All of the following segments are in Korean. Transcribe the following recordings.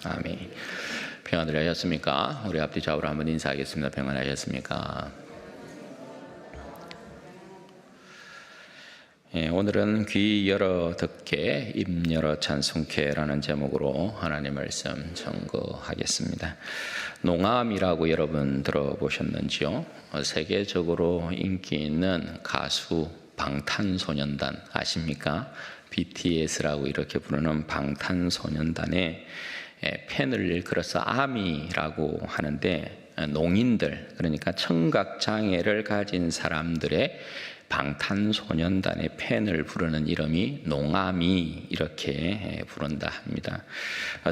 아멘. 평안들 하셨습니까? 우리 앞뒤 좌우로 한번 인사하겠습니다. 평안하셨습니까? 오늘은 귀 열어 듣게 입 열어 찬송케라는 제목으로 하나님 말씀 전거하겠습니다. 농암이라고 여러분 들어보셨는지요? 세계적으로 인기 있는 가수 방탄소년단 아십니까? BTS라고 이렇게 부르는 방탄소년단의 팬을 일컬어서 아미라고 하는데, 농인들, 그러니까 청각장애를 가진 사람들의 방탄소년단의 팬을 부르는 이름이 농아미, 이렇게 부른다 합니다.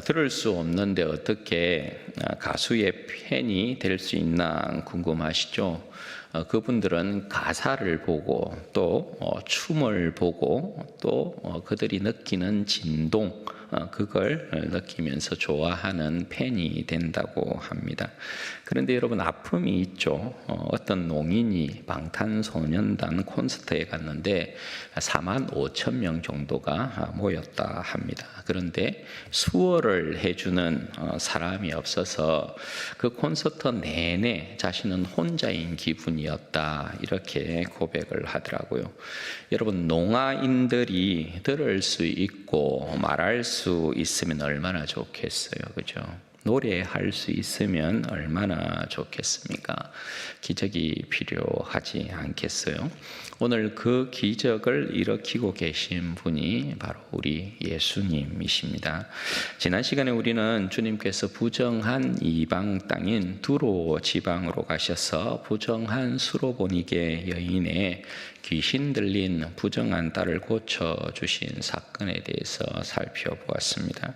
들을 수 없는데 어떻게 가수의 팬이 될 수 있나 궁금하시죠? 그분들은 가사를 보고 또 춤을 보고 또 그들이 느끼는 진동, 그걸 느끼면서 좋아하는 팬이 된다고 합니다. 그런데 여러분, 아픔이 있죠. 어떤 농인이 방탄소년단 콘서트에 갔는데 4만 5천 명 정도가 모였다 합니다. 그런데 수어를 해주는 사람이 없어서 그 콘서트 내내 자신은 혼자인 기분이었다, 이렇게 고백을 하더라고요. 여러분, 농아인들이 들을 수 있고 말할 수 있으면 얼마나 좋겠어요, 그죠? 노래할 수 있으면 얼마나 좋겠습니까? 기적이 필요하지 않겠어요? 오늘 그 기적을 일으키고 계신 분이 바로 우리 예수님이십니다. 지난 시간에 우리는 주님께서 부정한 이방 땅인 두로 지방으로 가셔서 부정한 수로보니게 여인의 귀신 들린 부정한 딸을 고쳐주신 사건에 대해서 살펴보았습니다.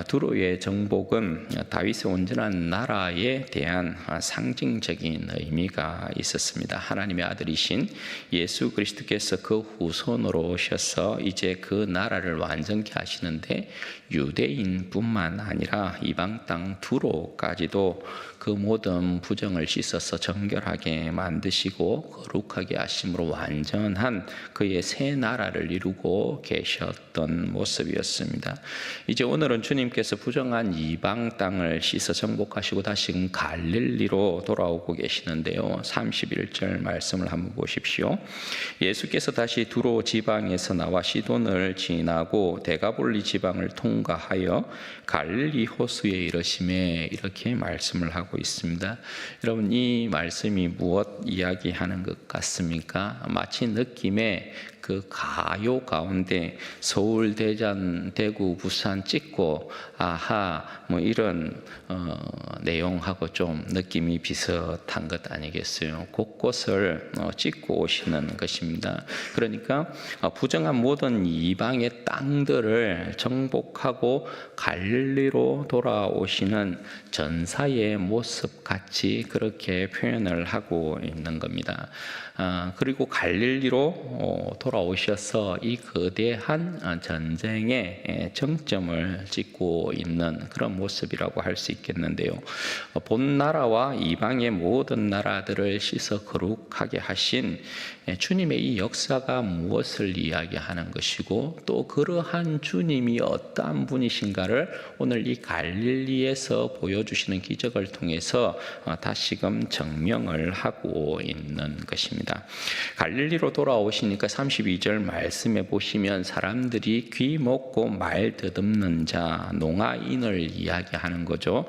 두로의 정복은 다윗의 온전한 나라에 대한 상징적인 의미가 있었습니다. 하나님의 아들이신 예수 그리스도께서 그 후손으로 오셔서 이제 그 나라를 완전케 하시는데, 유대인뿐만 아니라 이방 땅 두로까지도 그 모든 부정을 씻어서 정결하게 만드시고 거룩하게 하심으로 완전한 그의 새 나라를 이루고 계셨던 모습이었습니다. 이제 오늘은 주님께서 부정한 이방 땅을 씻어 정복하시고 다시금 갈릴리로 돌아오고 계시는데요, 31절 말씀을 한번 보십시오. 예수께서 다시 두로 지방에서 나와 시돈을 지나고 데가볼리 지방을 통과하여 갈릴리 호수에 이르심에, 이렇게 말씀을 하고 있습니다. 여러분, 이 말씀이 무엇 이야기하는 것 같습니까? 마치 느낌에 그 가요 가운데 서울, 대전, 대구, 부산 찍고 아하 뭐 이런 내용하고 좀 느낌이 비슷한 것 아니겠어요? 곳곳을 찍고 오시는 것입니다. 그러니까 부정한 모든 이방의 땅들을 정복하고 갈릴리로 돌아오시는 전사의 모습 같이 그렇게 표현을 하고 있는 겁니다. 그리고 갈릴리로 돌아오셔서 이 거대한 전쟁의 정점을 찍고 있는 그런 모습이라고 할 수 있겠는데요. 본 나라와 이방의 모든 나라들을 씻어 거룩하게 하신 주님의 이 역사가 무엇을 이야기하는 것이고, 또 그러한 주님이 어떠한 분이신가를 오늘 이 갈릴리에서 보여주시는 기적을 통해서 다시금 증명을 하고 있는 것입니다. 갈릴리로 돌아오시니까 32절 말씀에 보시면 사람들이 귀 먹고 말 더듬는 자, 농아인을 이야기하는 거죠.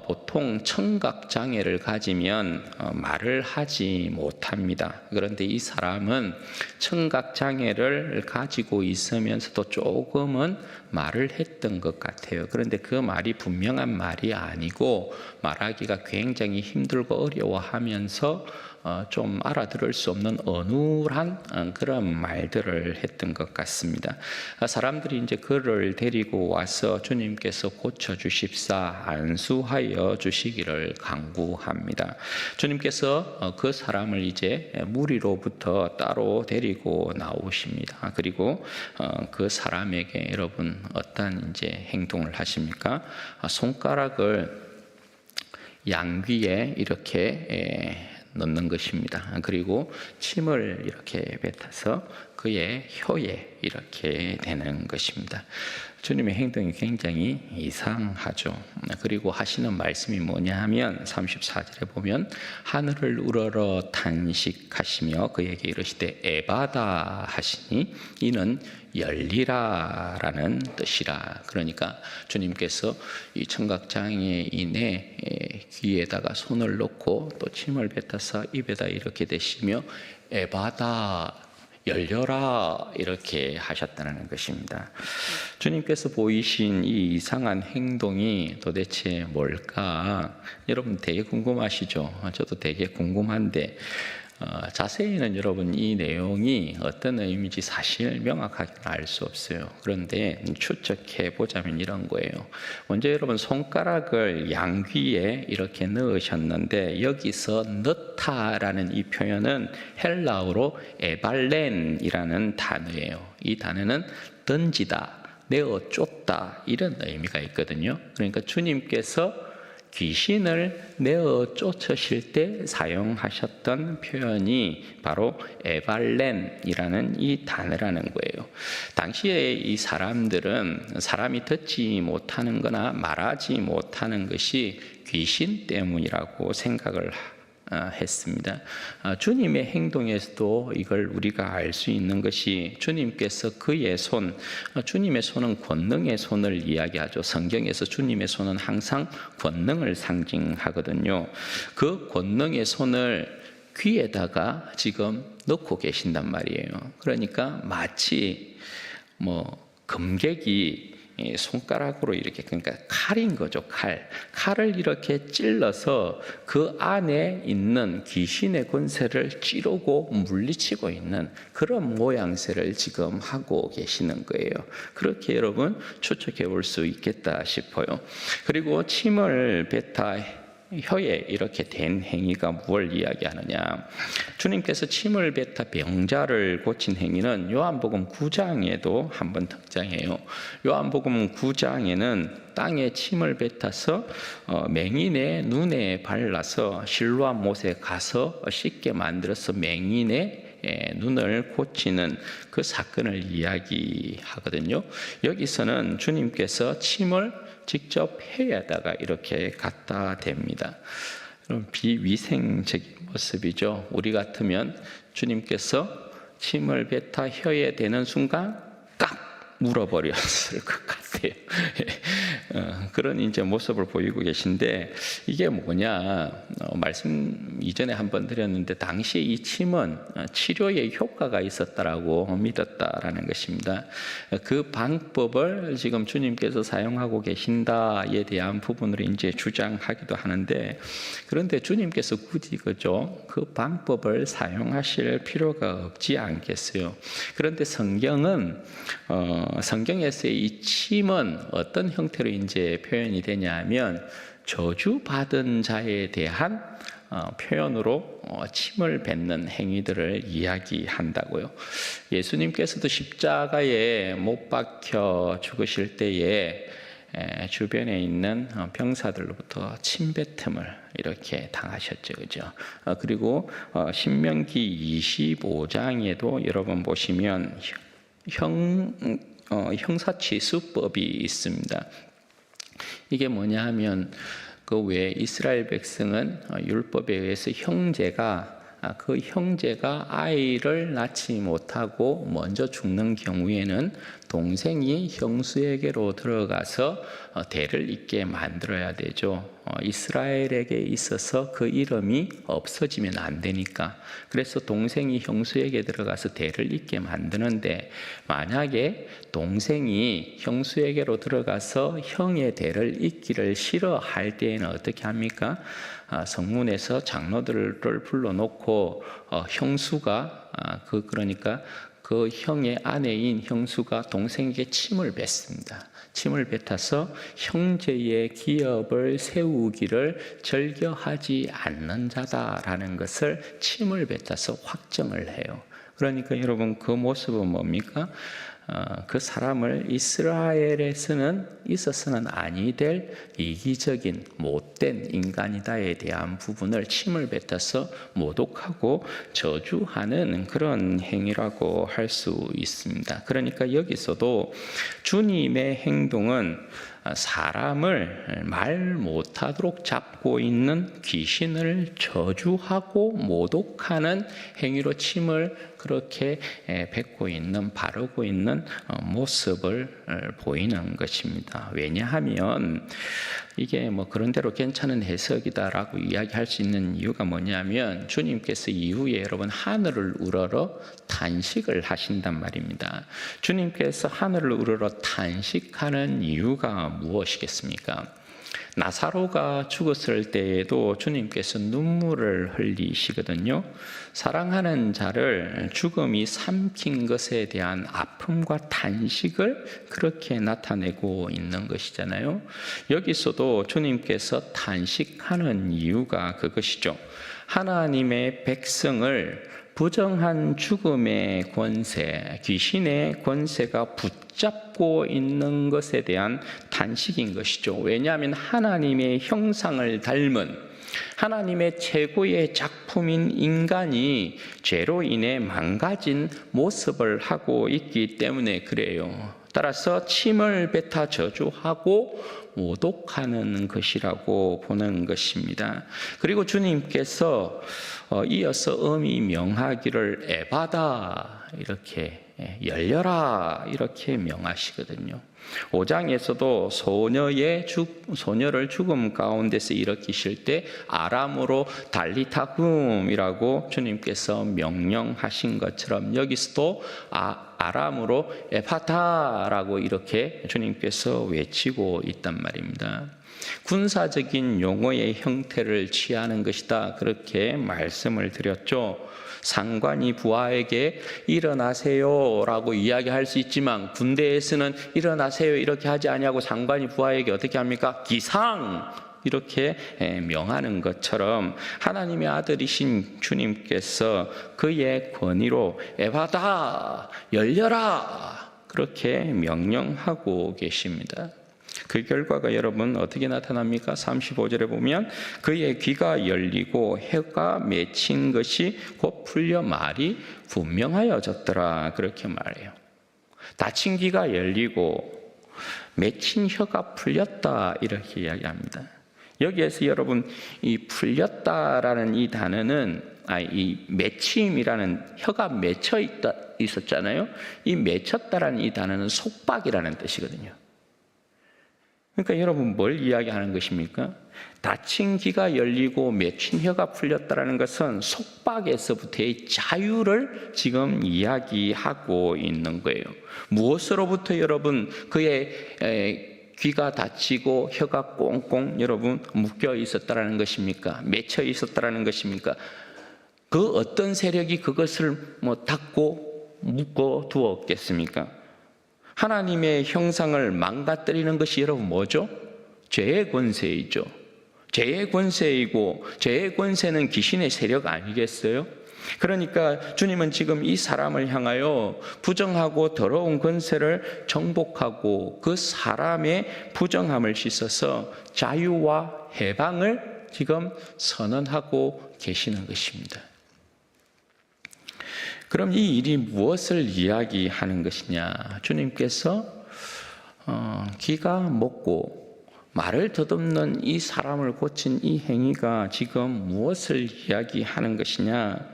보통 청각장애를 가지면 말을 하지 못합니다. 그런데 이 사람은 청각장애를 가지고 있으면서도 조금은 말을 했던 것 같아요. 그런데 그 말이 분명한 말이 아니고 말하기가 굉장히 힘들고 어려워하면서 좀 알아들을 수 없는 어눌한 그런 말들을 했던 것 같습니다. 사람들이 이제 그를 데리고 와서 주님께서 고쳐주십사, 안수하여 주시기를 간구합니다. 주님께서 그 사람을 이제 무리로부터 따로 데리고 나오십니다. 그리고 그 사람에게 여러분 어떤 이제 행동을 하십니까? 손가락을 양귀에 이렇게 넣는 것입니다. 그리고 침을 이렇게 뱉어서 그의 혀에 이렇게 대는 것입니다. 주님의 행동이 굉장히 이상하죠. 그리고 하시는 말씀이 뭐냐 하면 34절에 보면 하늘을 우러러 탄식하시며 그에게 이르시되 에바다 하시니 이는 열리라라는 뜻이라. 그러니까 주님께서 이 청각장애인의 귀에다가 손을 놓고 또 침을 뱉어서 입에다 이렇게 대시며 에바다 열려라 이렇게 하셨다는 것입니다. 주님께서 보이신 이 이상한 행동이 도대체 뭘까? 여러분 되게 궁금하시죠? 저도 되게 궁금한데 자세히는 여러분 이 내용이 어떤 의미인지 사실 명확하게 알 수 없어요. 그런데 추측해 보자면 이런 거예요. 먼저 여러분 손가락을 양귀에 이렇게 넣으셨는데 여기서 넣다라는 이 표현은 헬라어로 에발렌이라는 단어예요. 이 단어는 던지다, 내어 쫓다 이런 의미가 있거든요. 그러니까 주님께서 귀신을 내어 쫓으실 때 사용하셨던 표현이 바로 에발렌이라는 이 단어라는 거예요. 당시에 이 사람들은 사람이 듣지 못하는 거나 말하지 못하는 것이 귀신 때문이라고 생각을 했습니다. 주님의 행동에서도 이걸 우리가 알 수 있는 것이 주님께서 그의 손, 주님의 손은 권능의 손을 이야기하죠. 성경에서 주님의 손은 항상 권능을 상징하거든요. 그 권능의 손을 귀에다가 지금 넣고 계신단 말이에요. 그러니까 마치 금객이 손가락으로 이렇게, 그러니까 칼인 거죠. 칼을 이렇게 찔러서 그 안에 있는 귀신의 권세를 찌르고 물리치고 있는 그런 모양새를 지금 하고 계시는 거예요. 그렇게 여러분 추측해 볼 수 있겠다 싶어요. 그리고 침을 뱉어 혀에 이렇게 댄 행위가 무엇을 이야기하느냐? 주님께서 침을 뱉어 병자를 고친 행위는 요한복음 9장에도 한번 등장해요. 요한복음 9장에는 땅에 침을 뱉어서 맹인의 눈에 발라서 실로암 못에 가서 씻게 만들어서 맹인의 눈을 고치는 그 사건을 이야기하거든요. 여기서는 주님께서 침을 직접 혀에다가 이렇게 갖다 댑니다. 비위생적인 모습이죠. 우리 같으면 주님께서 침을 뱉어 혀에 대는 순간 깍 물어버렸을 것 같아요. 그런 이제 모습을 보이고 계신데 이게 뭐냐? 말씀 이전에 한번 드렸는데 당시에 이 침은 치료에 효과가 있었다라고 믿었다라는 것입니다. 그 방법을 지금 주님께서 사용하고 계신다에 대한 부분을 이제 주장하기도 하는데, 그런데 주님께서 굳이 그죠? 그 방법을 사용하실 필요가 없지 않겠어요. 그런데 성경에서의 이 침은 어떤 형태로 이제 표현이 되냐면 저주받은 자에 대한 표현으로 침을 뱉는 행위들을 이야기한다고요. 예수님께서도 십자가에 못 박혀 죽으실 때에 주변에 있는 병사들로부터 침뱉음을 이렇게 당하셨죠, 그죠? 그리고 신명기 25장에도 여러분 보시면 형사치수법이 있습니다. 이게 뭐냐 하면 그 외에 이스라엘 백성은 율법에 의해서 그 형제가 아이를 낳지 못하고 먼저 죽는 경우에는 동생이 형수에게로 들어가서 대를 잇게 만들어야 되죠. 이스라엘에게 있어서 그 이름이 없어지면 안 되니까. 그래서 동생이 형수에게 들어가서 대를 잇게 만드는데, 만약에 동생이 형수에게로 들어가서 형의 대를 잇기를 싫어할 때에는 어떻게 합니까? 성문에서 장로들을 불러놓고 형수가 그러니까 그 형의 아내인 형수가 동생에게 침을 뱉습니다. 침을 뱉어서 형제의 기업을 세우기를 절겨하지 않는 자다라는 것을 침을 뱉어서 확정을 해요. 그러니까 여러분 그 모습은 뭡니까? 그 사람을 이스라엘에서는 있어서는 아니 될 이기적인 못된 인간이다에 대한 부분을 침을 뱉어서 모독하고 저주하는 그런 행위라고 할 수 있습니다. 그러니까 여기서도 주님의 행동은 사람을 말 못하도록 잡고 있는 귀신을 저주하고 모독하는 행위로 침을 그렇게 뱉고 있는, 바르고 있는 모습을 보이는 것입니다. 왜냐하면 이게 뭐 그런대로 괜찮은 해석이다라고 이야기할 수 있는 이유가 뭐냐면 주님께서 이후에 여러분 하늘을 우러러 탄식을 하신단 말입니다. 주님께서 하늘을 우러러 탄식하는 이유가 무엇이겠습니까? 나사로가 죽었을 때에도 주님께서 눈물을 흘리시거든요. 사랑하는 자를 죽음이 삼킨 것에 대한 아픔과 탄식을 그렇게 나타내고 있는 것이잖아요. 여기서도 주님께서 탄식하는 이유가 그것이죠. 하나님의 백성을 부정한 죽음의 권세, 귀신의 권세가 붙잡고 있는 것에 대한 탄식인 것이죠. 왜냐하면 하나님의 형상을 닮은 하나님의 최고의 작품인 인간이 죄로 인해 망가진 모습을 하고 있기 때문에 그래요. 따라서 침을 뱉어 저주하고 모독하는 것이라고 보는 것입니다. 그리고 주님께서 이어서 음이 명하기를 에바다 이렇게 열려라 이렇게 명하시거든요. 5장에서도 소녀를 죽음 가운데서 일으키실 때 아람으로 달리타쿰이라고 주님께서 명령하신 것처럼 여기서도 아람으로 에파타라고 이렇게 주님께서 외치고 있단 말입니다. 군사적인 용어의 형태를 취하는 것이다 그렇게 말씀을 드렸죠. 상관이 부하에게 일어나세요 라고 이야기할 수 있지만 군대에서는 일어나세요 이렇게 하지 아니하고 상관이 부하에게 어떻게 합니까? 기상! 이렇게 명하는 것처럼 하나님의 아들이신 주님께서 그의 권위로 에바다 열려라 그렇게 명령하고 계십니다. 그 결과가 여러분 어떻게 나타납니까? 35절에 보면 그의 귀가 열리고 혀가 맺힌 것이 곧 풀려 말이 분명하여졌더라 그렇게 말해요. 닫힌 귀가 열리고 맺힌 혀가 풀렸다 이렇게 이야기합니다. 여기에서 여러분 이 풀렸다라는 이 단어는 이 맺힘이라는 혀가 맺혀 있었잖아요. 이 맺혔다라는 이 단어는 속박이라는 뜻이거든요. 그러니까 여러분 뭘 이야기하는 것입니까? 닫힌 귀가 열리고 맺힌 혀가 풀렸다는 것은 속박에서부터의 자유를 지금 이야기하고 있는 거예요. 무엇으로부터 여러분 그의 귀가 닫히고 혀가 꽁꽁 여러분 묶여 있었다는 것입니까? 맺혀 있었다는 것입니까? 그 어떤 세력이 그것을 닫고 묶어 두었겠습니까? 하나님의 형상을 망가뜨리는 것이 여러분 뭐죠? 죄의 권세이죠. 죄의 권세이고 죄의 권세는 귀신의 세력 아니겠어요? 그러니까 주님은 지금 이 사람을 향하여 부정하고 더러운 권세를 정복하고 그 사람의 부정함을 씻어서 자유와 해방을 지금 선언하고 계시는 것입니다. 그럼 이 일이 무엇을 이야기하는 것이냐? 주님께서 귀가 먹고 말을 더듬는 이 사람을 고친 이 행위가 지금 무엇을 이야기하는 것이냐?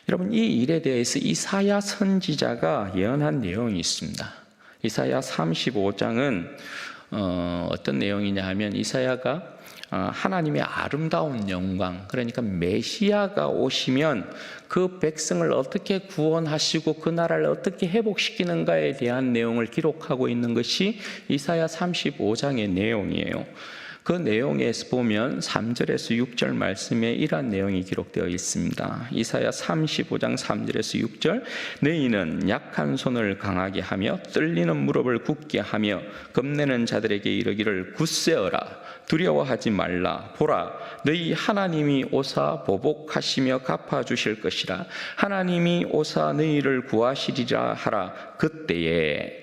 여러분 이 일에 대해서 이사야 선지자가 예언한 내용이 있습니다. 이사야 35장은 어떤 내용이냐 하면 이사야가 하나님의 아름다운 영광, 그러니까 메시아가 오시면 그 백성을 어떻게 구원하시고 그 나라를 어떻게 회복시키는가에 대한 내용을 기록하고 있는 것이 이사야 35장의 내용이에요. 그 내용에서 보면 3절에서 6절 말씀에 이러한 내용이 기록되어 있습니다. 이사야 35장 3절에서 6절, 너희는 약한 손을 강하게 하며 떨리는 무릎을 굳게 하며 겁내는 자들에게 이르기를 굳세어라, 두려워하지 말라. 보라, 너희 하나님이 오사 보복하시며 갚아주실 것이라. 하나님이 오사 너희를 구하시리라 하라. 그때에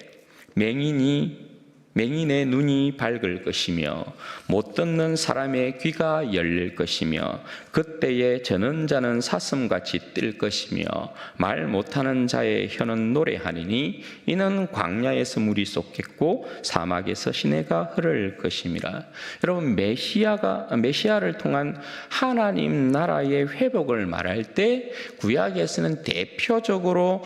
맹인의 눈이 밝을 것이며 못 듣는 사람의 귀가 열릴 것이며 그때에 저는 자는 사슴같이 뛸 것이며 말 못하는 자의 혀는 노래하리니 이는 광야에서 물이 쏟겠고 사막에서 시내가 흐를 것임이라. 여러분, 메시아를 통한 하나님 나라의 회복을 말할 때 구약에서는 대표적으로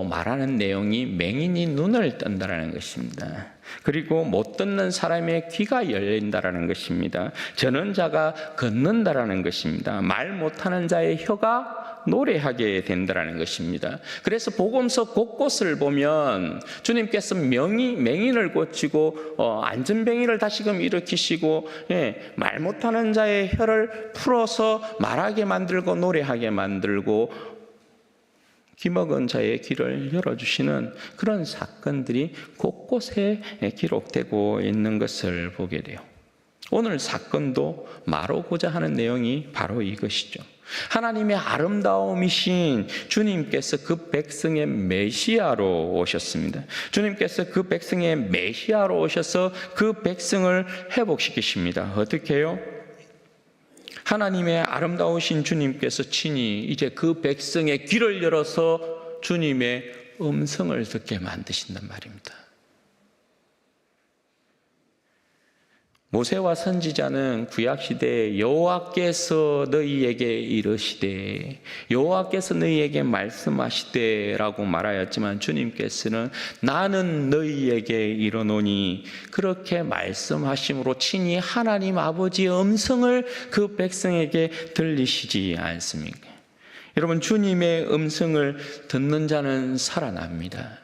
말하는 내용이 맹인이 눈을 뜬다라는 것입니다. 그리고 못 듣는 사람의 귀가 열린다라는 것입니다. 저는 자가 걷는다라는 것입니다. 말 못하는 자의 혀가 노래하게 된다라는 것입니다. 그래서 복음서 곳곳을 보면 주님께서 맹인을 고치고 안전뱅이를 다시금 일으키시고 말 못하는 자의 혀를 풀어서 말하게 만들고 노래하게 만들고 귀먹은 자의 귀를 열어주시는 그런 사건들이 곳곳에 기록되고 있는 것을 보게 돼요. 오늘 사건도 말하고자 하는 내용이 바로 이것이죠. 하나님의 아름다움이신 주님께서 그 백성의 메시아로 오셨습니다. 주님께서 그 백성의 메시아로 오셔서 그 백성을 회복시키십니다. 어떻게 해요? 하나님의 아름다우신 주님께서 친히 이제 그 백성의 귀를 열어서 주님의 음성을 듣게 만드신단 말입니다. 모세와 선지자는 구약시대에 여호와께서 너희에게 이르시되, 여호와께서 너희에게 말씀하시되라고 말하였지만 주님께서는 나는 너희에게 이르노니 그렇게 말씀하심으로 친히 하나님 아버지의 음성을 그 백성에게 들리시지 않습니까? 여러분, 주님의 음성을 듣는 자는 살아납니다.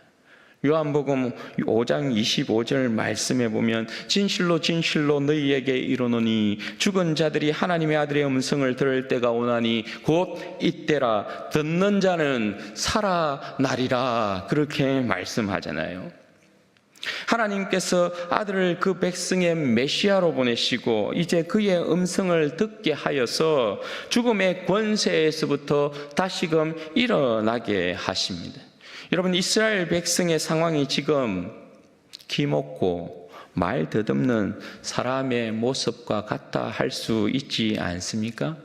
요한복음 5장 25절 말씀에 보면 진실로 진실로 너희에게 이르노니 죽은 자들이 하나님의 아들의 음성을 들을 때가 오나니 곧 이때라. 듣는 자는 살아나리라. 그렇게 말씀하잖아요. 하나님께서 아들을 그 백성의 메시아로 보내시고 이제 그의 음성을 듣게 하여서 죽음의 권세에서부터 다시금 일어나게 하십니다. 여러분, 이스라엘 백성의 상황이 지금 기먹고 말 더듬는 사람의 모습과 같다 할 수 있지 않습니까?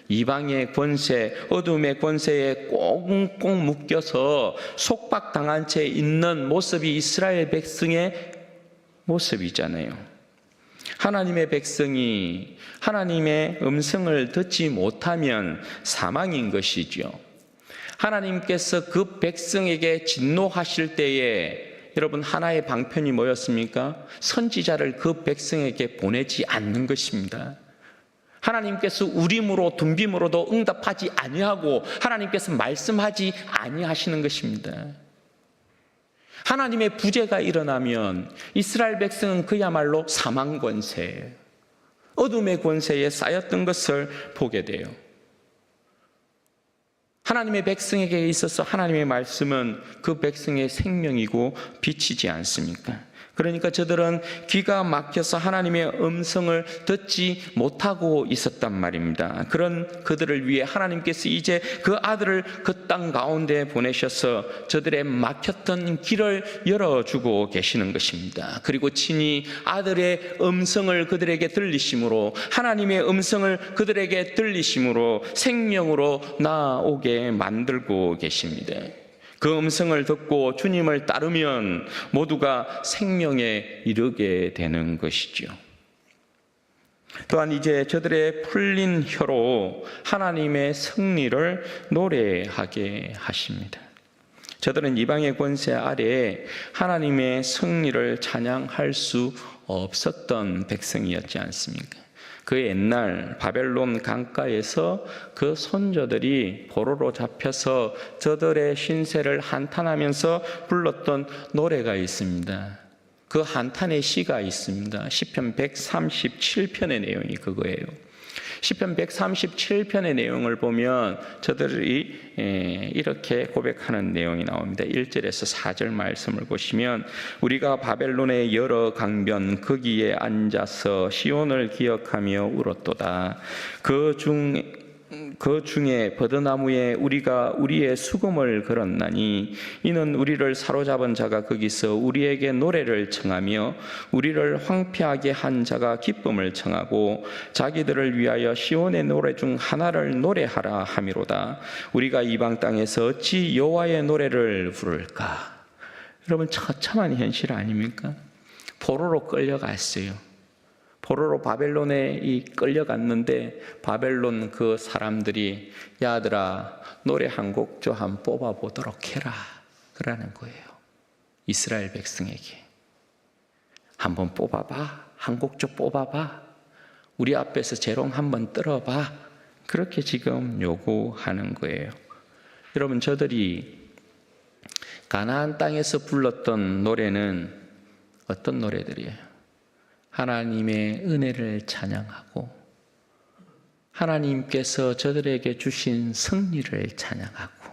이방의 권세, 어둠의 권세에 꽁꽁 묶여서 속박당한 채 있는 모습이 이스라엘 백성의 모습이잖아요. 하나님의 백성이 하나님의 음성을 듣지 못하면 사망인 것이죠. 하나님께서 그 백성에게 진노하실 때에 여러분, 하나의 방편이 뭐였습니까? 선지자를 그 백성에게 보내지 않는 것입니다. 하나님께서 우림으로 둠빔으로도 응답하지 아니하고 하나님께서 말씀하지 아니하시는 것입니다. 하나님의 부재가 일어나면 이스라엘 백성은 그야말로 사망 권세, 어둠의 권세에 쌓였던 것을 보게 돼요. 하나님의 백성에게 있어서 하나님의 말씀은 그 백성의 생명이고 빛이지 않습니까? 그러니까 저들은 귀가 막혀서 하나님의 음성을 듣지 못하고 있었단 말입니다. 그런 그들을 위해 하나님께서 이제 그 아들을 그 땅 가운데 보내셔서 저들의 막혔던 길을 열어주고 계시는 것입니다. 그리고 친히 아들의 음성을 그들에게 들리심으로, 하나님의 음성을 그들에게 들리심으로 생명으로 나오게 만들고 계십니다. 그 음성을 듣고 주님을 따르면 모두가 생명에 이르게 되는 것이죠. 또한 이제 저들의 풀린 혀로 하나님의 승리를 노래하게 하십니다. 저들은 이방의 권세 아래에 하나님의 승리를 찬양할 수 없었던 백성이었지 않습니까? 그 옛날 바벨론 강가에서 그 손자들이 포로로 잡혀서 저들의 신세를 한탄하면서 불렀던 노래가 있습니다. 그 한탄의 시가 있습니다. 시편 137편의 내용이 그거예요. 시편 137편의 내용을 보면 저들이 이렇게 고백하는 내용이 나옵니다. 1절에서 4절 말씀을 보시면 우리가 바벨론의 여러 강변 거기에 앉아서 시온을 기억하며 울었도다. 그 중에 버드나무에 우리가 우리의 수금을 걸었나니 이는 우리를 사로잡은 자가 거기서 우리에게 노래를 청하며 우리를 황폐하게 한 자가 기쁨을 청하고 자기들을 위하여 시온의 노래 중 하나를 노래하라 함이로다. 우리가 이방 땅에서 어찌 여호와의 노래를 부를까? 여러분, 처참한 현실 아닙니까? 포로로 끌려갔어요. 포로로 바벨론에 끌려갔는데 바벨론 그 사람들이 야들아 노래 한 곡 좀 한번 뽑아보도록 해라 그러는 거예요. 이스라엘 백성에게 한번 뽑아봐, 한 곡 좀 뽑아봐, 우리 앞에서 재롱 한번 떨어봐, 그렇게 지금 요구하는 거예요. 여러분, 저들이 가나안 땅에서 불렀던 노래는 어떤 노래들이에요? 하나님의 은혜를 찬양하고 하나님께서 저들에게 주신 승리를 찬양하고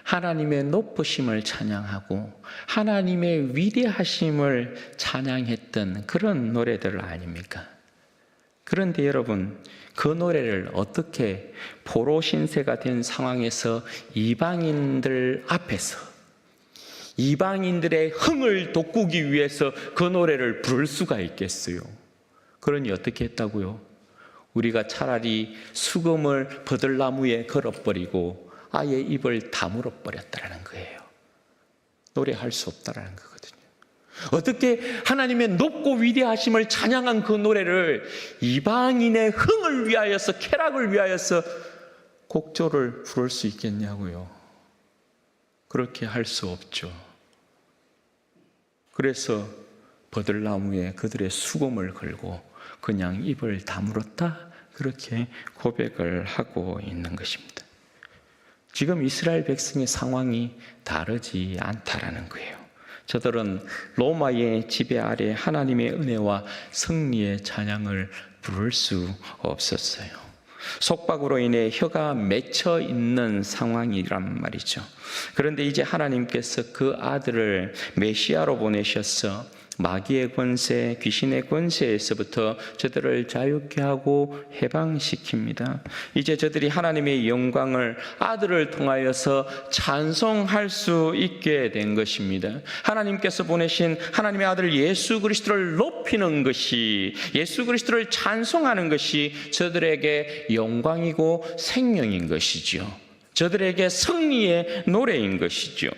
하나님의 높으심을 찬양하고 하나님의 위대하심을 찬양했던 그런 노래들 아닙니까? 그런데 여러분, 그 노래를 어떻게 포로 신세가 된 상황에서 이방인들 앞에서 이방인들의 흥을 돋구기 위해서 그 노래를 부를 수가 있겠어요? 그러니 어떻게 했다고요? 우리가 차라리 수금을 버들나무에 걸어버리고 아예 입을 다물어 버렸다라는 거예요. 노래할 수 없다라는 거거든요. 어떻게 하나님의 높고 위대하심을 찬양한 그 노래를 이방인의 흥을 위하여서, 쾌락을 위하여서 곡조를 부를 수 있겠냐고요? 그렇게 할 수 없죠. 그래서 버들나무에 그들의 수금을 걸고 그냥 입을 다물었다, 그렇게 고백을 하고 있는 것입니다. 지금 이스라엘 백성의 상황이 다르지 않다라는 거예요. 저들은 로마의 지배 아래 하나님의 은혜와 승리의 찬양을 부를 수 없었어요. 속박으로 인해 혀가 맺혀 있는 상황이란 말이죠. 그런데 이제 하나님께서 그 아들을 메시아로 보내셔서 마귀의 권세, 귀신의 권세에서부터 저들을 자유케 하고 해방시킵니다. 이제 저들이 하나님의 영광을 아들을 통하여서 찬송할 수 있게 된 것입니다. 하나님께서 보내신 하나님의 아들 예수 그리스도를 높이는 것이, 예수 그리스도를 찬송하는 것이 저들에게 영광이고 생명인 것이죠. 저들에게 승리의 노래인 것이죠.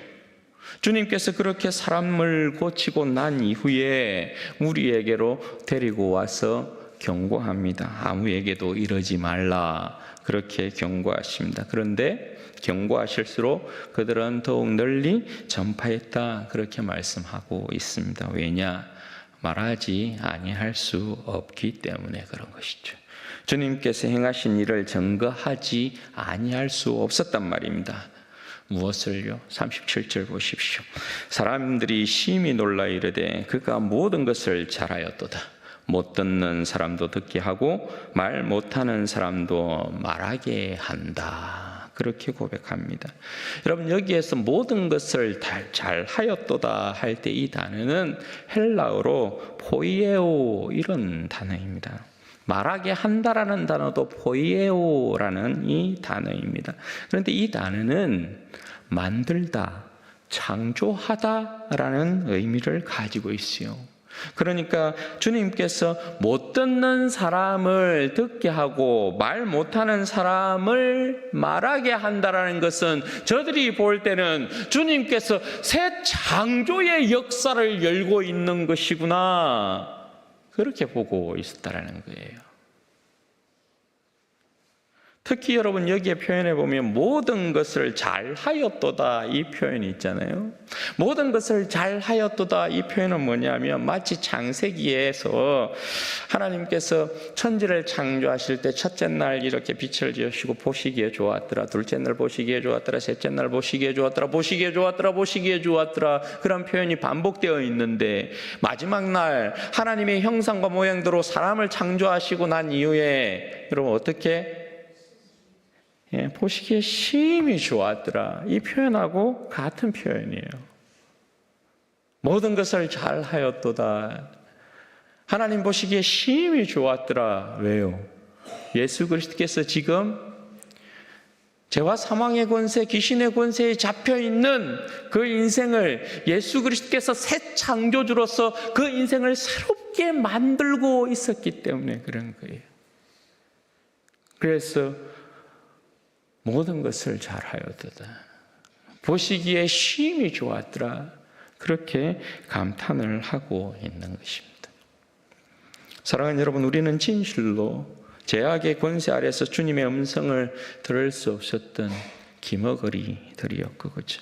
주님께서 그렇게 사람을 고치고 난 이후에 우리에게로 데리고 와서 경고합니다. 아무에게도 이러지 말라, 그렇게 경고하십니다. 그런데 경고하실수록 그들은 더욱 널리 전파했다, 그렇게 말씀하고 있습니다. 왜냐? 말하지 아니할 수 없기 때문에 그런 것이죠. 주님께서 행하신 일을 증거하지 아니할 수 없었단 말입니다. 무엇을요? 37절 보십시오. 사람들이 심히 놀라 이르되 그가 모든 것을 잘하였도다. 못 듣는 사람도 듣게 하고 말 못하는 사람도 말하게 한다, 그렇게 고백합니다. 여러분, 여기에서 모든 것을 잘하였도다 할 때 이 단어는 헬라어로 포이에오, 이런 단어입니다. 말하게 한다라는 단어도 포이에오라는 이 단어입니다. 그런데 이 단어는 만들다, 창조하다라는 의미를 가지고 있어요. 그러니까 주님께서 못 듣는 사람을 듣게 하고 말 못하는 사람을 말하게 한다라는 것은 저들이 볼 때는 주님께서 새 창조의 역사를 열고 있는 것이구나, 그렇게 보고 있었다라는 거예요. 특히 여러분 여기에 표현해 보면 모든 것을 잘하였도다 이 표현이 있잖아요. 모든 것을 잘하였도다 이 표현은 뭐냐면 마치 창세기에서 하나님께서 천지를 창조하실 때 첫째 날 이렇게 빛을 지으시고 보시기에 좋았더라, 둘째 날 보시기에 좋았더라, 셋째 날 보시기에 좋았더라, 보시기에 좋았더라, 보시기에 좋았더라, 그런 표현이 반복되어 있는데 마지막 날 하나님의 형상과 모양대로 사람을 창조하시고 난 이후에 여러분 어떻게 보시기에 심히 좋았더라 이 표현하고 같은 표현이에요. 모든 것을 잘하였도다. 하나님 보시기에 심히 좋았더라. 왜요? 예수 그리스도께서 지금 죄와 사망의 권세, 귀신의 권세에 잡혀있는 그 인생을 예수 그리스도께서 새 창조주로서 그 인생을 새롭게 만들고 있었기 때문에 그런 거예요. 그래서 모든 것을 잘하였도다. 보시기에 심히 좋았더라. 그렇게 감탄을 하고 있는 것입니다. 사랑하는 여러분, 우리는 진실로 죄악의 권세 아래서 주님의 음성을 들을 수 없었던 기머거리들이었고, 그렇죠?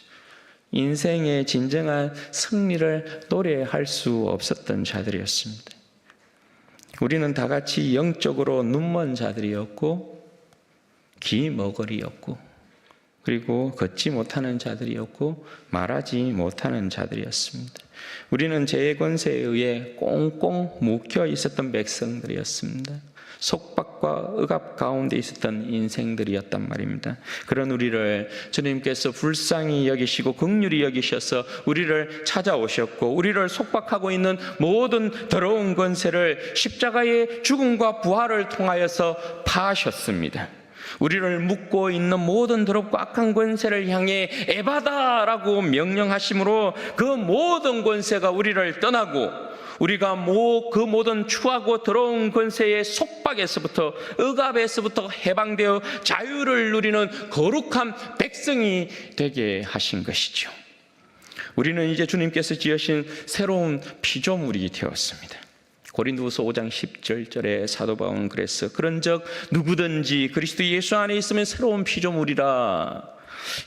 인생의 진정한 승리를 노래할 수 없었던 자들이었습니다. 우리는 다 같이 영적으로 눈먼 자들이었고 귀머거리였고 그리고 걷지 못하는 자들이었고 말하지 못하는 자들이었습니다. 우리는 죄의 권세에 의해 꽁꽁 묶여 있었던 백성들이었습니다. 속박과 억압 가운데 있었던 인생들이었단 말입니다. 그런 우리를 주님께서 불쌍히 여기시고 긍휼히 여기셔서 우리를 찾아오셨고 우리를 속박하고 있는 모든 더러운 권세를 십자가의 죽음과 부활을 통하여서 파하셨습니다. 우리를 묶고 있는 모든 더럽고 악한 권세를 향해 에바다라고 명령하심으로 그 모든 권세가 우리를 떠나고 우리가 그 모든 추하고 더러운 권세의 속박에서부터 억압에서부터 해방되어 자유를 누리는 거룩한 백성이 되게 하신 것이죠. 우리는 이제 주님께서 지으신 새로운 피조물이 되었습니다. 고린도후서 5장 10절에 사도 바울은 그랬어. 그런즉 누구든지 그리스도 예수 안에 있으면 새로운 피조물이라.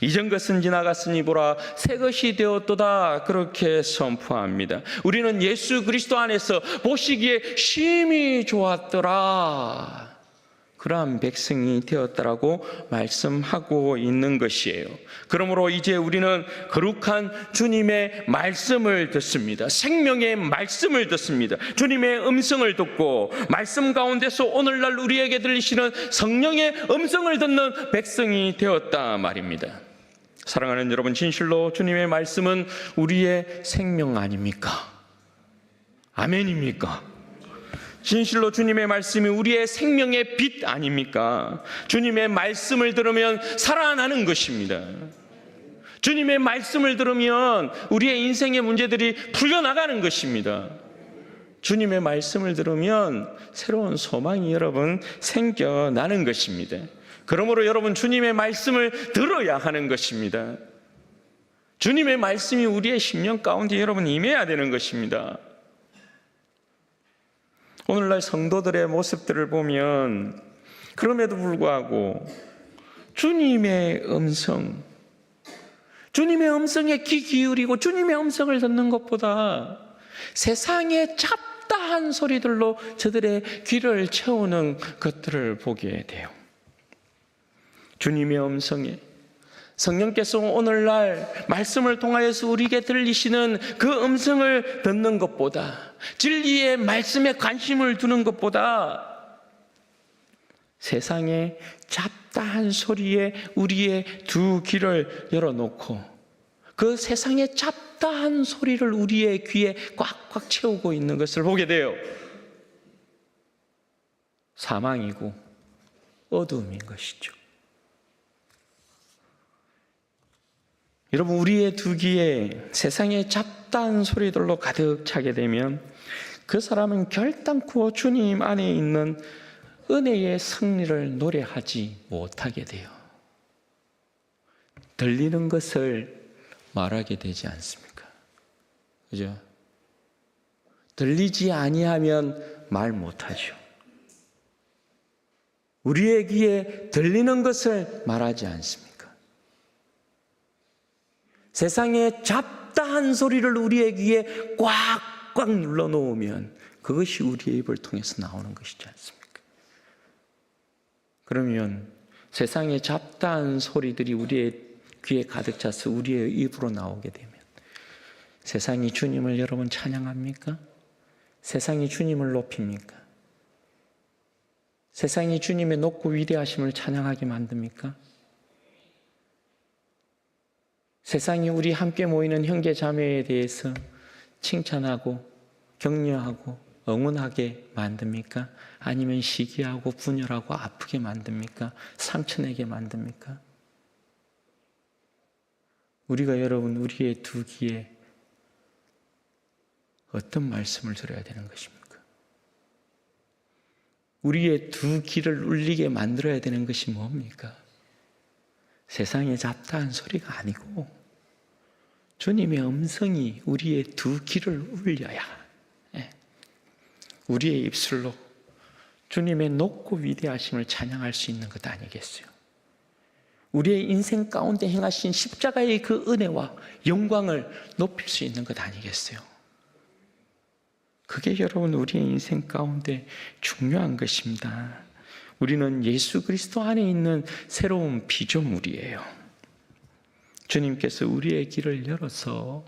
이전 것은 지나갔으니 보라 새 것이 되었도다. 그렇게 선포합니다. 우리는 예수 그리스도 안에서 보시기에 심히 좋았더라. 그러한 백성이 되었다라고 말씀하고 있는 것이에요. 그러므로 이제 우리는 거룩한 주님의 말씀을 듣습니다. 생명의 말씀을 듣습니다. 주님의 음성을 듣고 말씀 가운데서 오늘날 우리에게 들리시는 성령의 음성을 듣는 백성이 되었다 말입니다. 사랑하는 여러분, 진실로 주님의 말씀은 우리의 생명 아닙니까? 아멘입니까? 진실로 주님의 말씀이 우리의 생명의 빛 아닙니까? 주님의 말씀을 들으면 살아나는 것입니다. 주님의 말씀을 들으면 우리의 인생의 문제들이 풀려나가는 것입니다. 주님의 말씀을 들으면 새로운 소망이 여러분 생겨나는 것입니다. 그러므로 여러분 주님의 말씀을 들어야 하는 것입니다. 주님의 말씀이 우리의 심령 가운데 여러분 임해야 되는 것입니다. 오늘날 성도들의 모습들을 보면 그럼에도 불구하고 주님의 음성에 귀 기울이고 주님의 음성을 듣는 것보다 세상의 잡다한 소리들로 저들의 귀를 채우는 것들을 보게 돼요. 주님의 음성에 성령께서 오늘날 말씀을 통하여서 우리에게 들리시는 그 음성을 듣는 것보다 진리의 말씀에 관심을 두는 것보다 세상의 잡다한 소리에 우리의 두 귀를 열어놓고 그 세상의 잡다한 소리를 우리의 귀에 꽉꽉 채우고 있는 것을 보게 돼요. 사망이고 어두움인 것이죠. 여러분, 우리의 두 귀에 세상의 잡다한 소리들로 가득 차게 되면 그 사람은 결단코 주님 안에 있는 은혜의 승리를 노래하지 못하게 돼요. 들리는 것을 말하게 되지 않습니까? 그죠? 들리지 아니하면 말 못하죠. 우리의 귀에 들리는 것을 말하지 않습니까? 세상의 잡다한 소리를 우리의 귀에 꽉꽉 눌러놓으면 그것이 우리의 입을 통해서 나오는 것이지 않습니까? 그러면 세상의 잡다한 소리들이 우리의 귀에 가득 차서 우리의 입으로 나오게 되면 세상이 주님을 여러분 찬양합니까? 세상이 주님을 높입니까? 세상이 주님의 높고 위대하심을 찬양하게 만듭니까? 세상이 우리 함께 모이는 형제 자매에 대해서 칭찬하고 격려하고 응원하게 만듭니까? 아니면 시기하고 분열하고 아프게 만듭니까? 상처내게 만듭니까? 우리가 여러분 우리의 두 귀에 어떤 말씀을 들어야 되는 것입니까? 우리의 두 귀를 울리게 만들어야 되는 것이 뭡니까? 세상의 잡다한 소리가 아니고 주님의 음성이 우리의 두 귀를 울려야 우리의 입술로 주님의 높고 위대하심을 찬양할 수 있는 것 아니겠어요? 우리의 인생 가운데 행하신 십자가의 그 은혜와 영광을 높일 수 있는 것 아니겠어요? 그게 여러분 우리의 인생 가운데 중요한 것입니다. 우리는 예수 그리스도 안에 있는 새로운 피조물이에요. 주님께서 우리의 귀를 열어서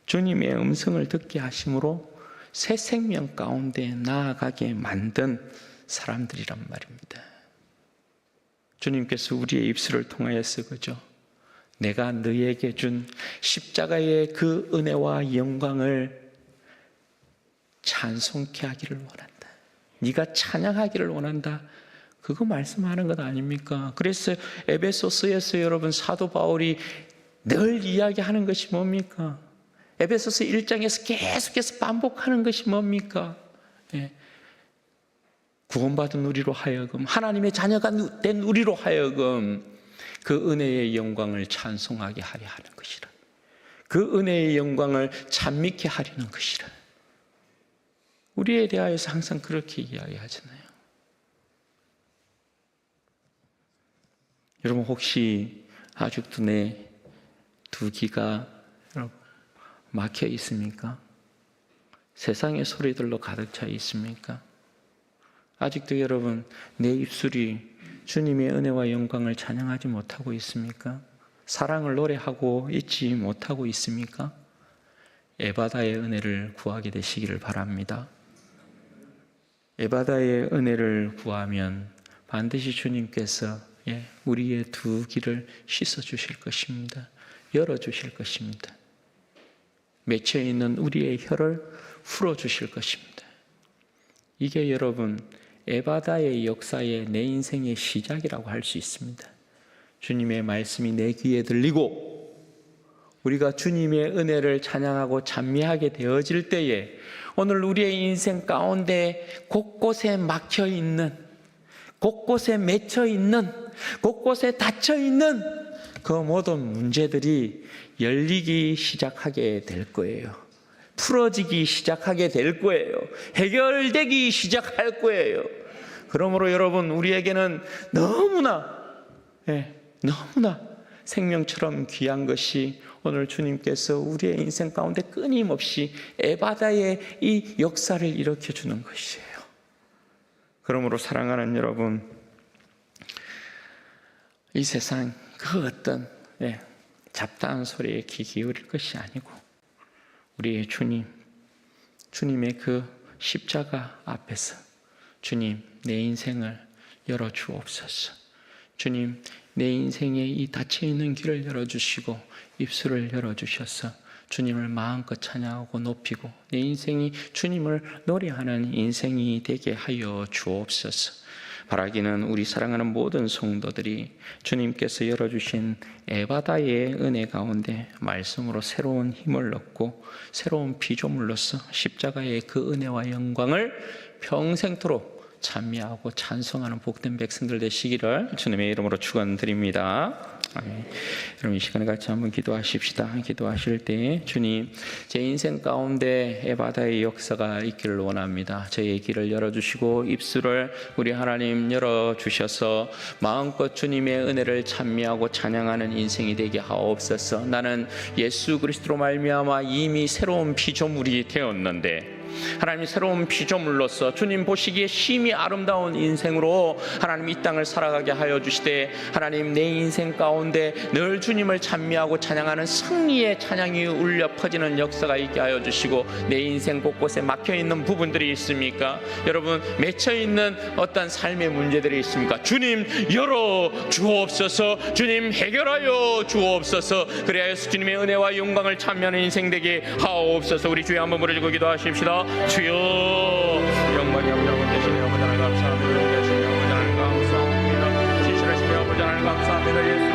주님의 음성을 듣게 하심으로 새 생명 가운데 나아가게 만든 사람들이란 말입니다. 주님께서 우리의 입술을 통하여서 그죠? 내가 너에게 준 십자가의 그 은혜와 영광을 찬송케 하기를 원한다. 네가 찬양하기를 원한다. 그거 말씀하는 것 아닙니까? 그래서 에베소서에서 여러분 사도 바울이 늘 이야기하는 것이 뭡니까? 에베소서 1장에서 계속해서 반복하는 것이 뭡니까? 구원받은 우리로 하여금 하나님의 자녀가 된 우리로 하여금 그 은혜의 영광을 찬송하게 하려 하는 것이라. 그 은혜의 영광을 찬미케 하려는 것이라. 우리에 대하여서 항상 그렇게 이야기하잖아요. 여러분 혹시 아직도 내 두 귀가 막혀 있습니까? 세상의 소리들로 가득 차 있습니까? 아직도 여러분 내 입술이 주님의 은혜와 영광을 찬양하지 못하고 있습니까? 사랑을 노래하고 있지 못하고 있습니까? 에바다의 은혜를 구하게 되시기를 바랍니다. 에바다의 은혜를 구하면 반드시 주님께서 우리의 두 귀를 씻어주실 것입니다. 열어주실 것입니다. 맺혀있는 우리의 혀를 풀어주실 것입니다. 이게 여러분 에바다의 역사의 내 인생의 시작이라고 할 수 있습니다. 주님의 말씀이 내 귀에 들리고 우리가 주님의 은혜를 찬양하고 찬미하게 되어질 때에 오늘 우리의 인생 가운데 곳곳에 막혀있는, 곳곳에 맺혀있는, 곳곳에 닫혀있는 그 모든 문제들이 열리기 시작하게 될 거예요. 풀어지기 시작하게 될 거예요. 해결되기 시작할 거예요. 그러므로 여러분 우리에게는 너무나 생명처럼 귀한 것이 오늘 주님께서 우리의 인생 가운데 끊임없이 에바다의 이 역사를 일으켜주는 것이에요. 그러므로 사랑하는 여러분, 이 세상 그 어떤 잡다한 소리에 귀 기울일 것이 아니고 우리의 주님의 그 십자가 앞에서 주님 내 인생을 열어주옵소서. 주님 내 인생의 이 닫혀있는 길을 열어주시고 입술을 열어주셔서 주님을 마음껏 찬양하고 높이고 내 인생이 주님을 노래하는 인생이 되게 하여 주옵소서. 바라기는 우리 사랑하는 모든 성도들이 주님께서 열어주신 에바다의 은혜 가운데 말씀으로 새로운 힘을 얻고 새로운 피조물로서 십자가의 그 은혜와 영광을 평생토록 찬미하고 찬송하는 복된 백성들 되시기를 주님의 이름으로 축원드립니다. 아멘. 여러분 이 시간에 같이 한번 기도하십시다. 기도하실 때 주님, 제 인생 가운데 에바다의 역사가 있기를 원합니다. 저의 길을 열어주시고 입술을 우리 하나님 열어주셔서 마음껏 주님의 은혜를 찬미하고 찬양하는 인생이 되게 하옵소서. 나는 예수 그리스도로 말미암아 이미 새로운 피조물이 되었는데 하나님 새로운 피조물로서 주님 보시기에 심히 아름다운 인생으로 하나님 이 땅을 살아가게 하여 주시되 하나님 내 인생 가운데 늘 주님을 찬미하고 찬양하는 승리의 찬양이 울려 퍼지는 역사가 있게 하여 주시고 내 인생 곳곳에 막혀있는 부분들이 있습니까? 여러분 맺혀있는 어떤 삶의 문제들이 있습니까? 주님 열어 주옵소서. 주님 해결하여 주옵소서. 그래야서 주님의 은혜와 영광을 찬미하는 인생 되게 하옵소서. 우리 주여 한번 부르짖고 기도하십시다. 주여 영광이 아버지 되시네. 아버지 하나님 감사합니다. 되시네. 아버지 하나님 감사합니다. 진실하시네. 아버지 하나님 감사합니다. 예수